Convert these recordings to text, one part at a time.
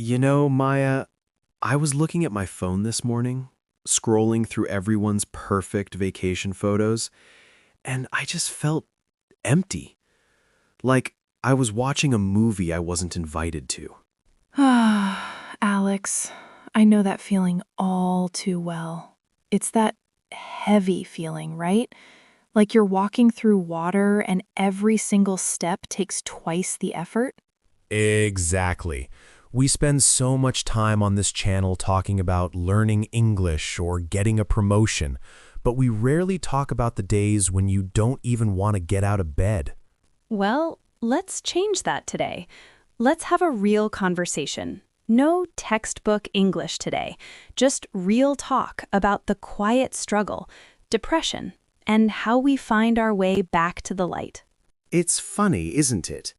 Maya, I was looking at my phone this morning, scrolling through everyone's perfect vacation photos, and I just felt empty. Like I was watching a movie I wasn't invited to. Ah, Alex, I know that feeling all too well. It's that heavy feeling, right? Like you're walking through water and every single step takes twice the effort. Exactly. We spend so much time on this channel talking about learning English or getting a promotion, but we rarely talk about the days when you don't even want to get out of bed. Well, let's change that today. Let's have a real conversation. No textbook English today, just real talk about the quiet struggle, depression, and how we find our way back to the light. It's funny, isn't it?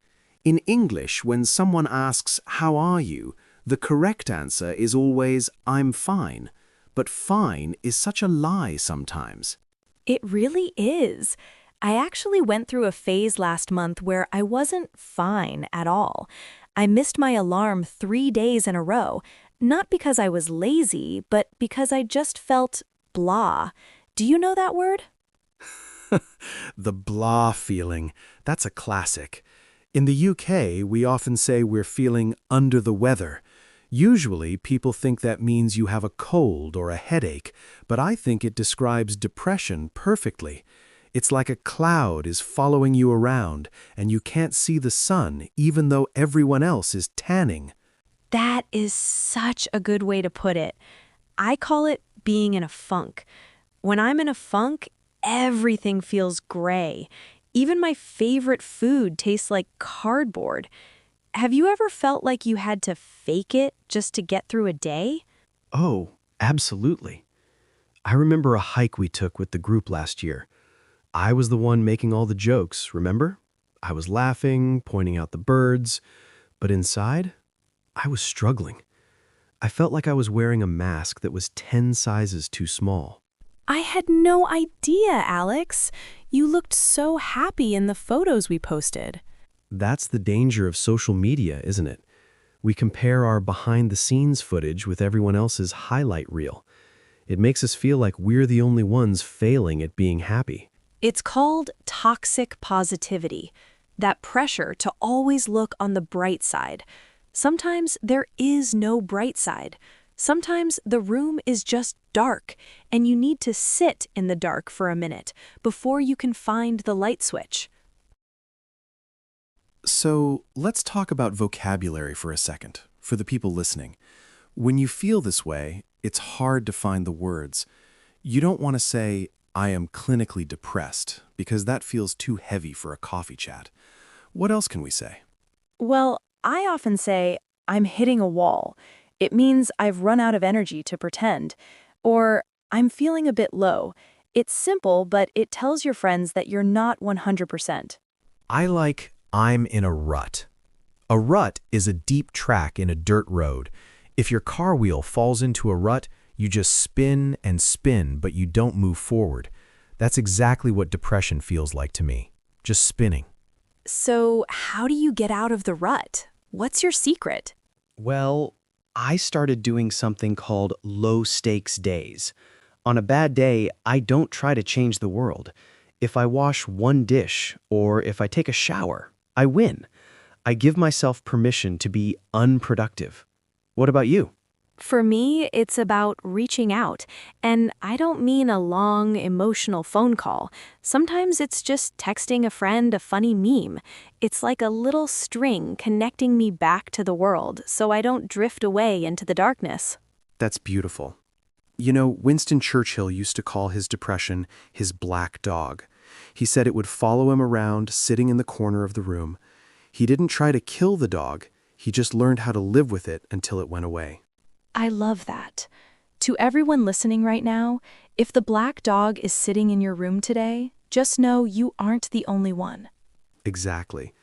In English, when someone asks, "How are you?" the correct answer is always, "I'm fine." But fine is such a lie sometimes. It really is. I actually went through a phase last month where I wasn't fine at all. I missed my alarm 3 days in a row, not because I was lazy, but because I just felt blah. Do you know that word? The blah feeling, that's a classic. In the UK, we often say we're feeling under the weather. Usually, people think that means you have a cold or a headache, but I think it describes depression perfectly. It's like a cloud is following you around, and you can't see the sun even though everyone else is tanning. That is such a good way to put it. I call it being in a funk. When I'm in a funk, everything feels gray. Even my favorite food tastes like cardboard. Have you ever felt like you had to fake it just to get through a day? Oh, absolutely. I remember a hike we took with the group last year. I was the one making all the jokes, remember? I was laughing, pointing out the birds, but inside, I was struggling. I felt like I was wearing a mask that was 10 sizes too small. I had no idea, Alex. You looked so happy in the photos we posted. That's the danger of social media, isn't it? We compare our behind-the-scenes footage with everyone else's highlight reel. It makes us feel like we're the only ones failing at being happy. It's called toxic positivity, that pressure to always look on the bright side. Sometimes there is no bright side. Sometimes the room is just dark, and you need to sit in the dark for a minute before you can find the light switch. So let's talk about vocabulary for a second, for the people listening. When you feel this way, it's hard to find the words. You don't want to say, "I am clinically depressed," because that feels too heavy for a coffee chat. What else can we say? Well, I often say, I'm hitting a wall. It means I've run out of energy to pretend. Or, I'm feeling a bit low. It's simple, but it tells your friends that you're not 100%. I like "I'm in a rut." A rut is a deep track in a dirt road. If your car wheel falls into a rut, you just spin and spin, but you don't move forward. That's exactly what depression feels like to me. Just spinning. So, how do you get out of the rut? What's your secret? Well, I started doing something called low-stakes days. On a bad day, I don't try to change the world. If I wash one dish or if I take a shower, I win. I give myself permission to be unproductive. What about you? For me, it's about reaching out, and I don't mean a long, emotional phone call. Sometimes it's just texting a friend a funny meme. It's like a little string connecting me back to the world so I don't drift away into the darkness. That's beautiful. Winston Churchill used to call his depression his black dog. He said it would follow him around, sitting in the corner of the room. He didn't try to kill the dog. He just learned how to live with it until it went away. I love that. To everyone listening right now, if the black dog is sitting in your room today, just know you aren't the only one. Exactly.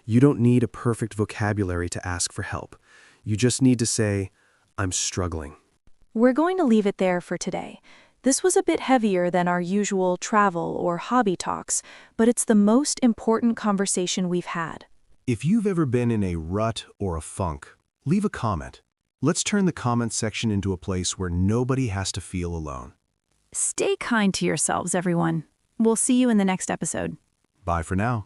You don't need a perfect vocabulary to ask for help. You just need to say, "I'm struggling." We're going to leave it there for today. This was a bit heavier than our usual travel or hobby talks, but it's the most important conversation we've had. If you've ever been in a rut or a funk, leave a comment. Let's turn the comments section into a place where nobody has to feel alone. Stay kind to yourselves, everyone. We'll see you in the next episode. Bye for now.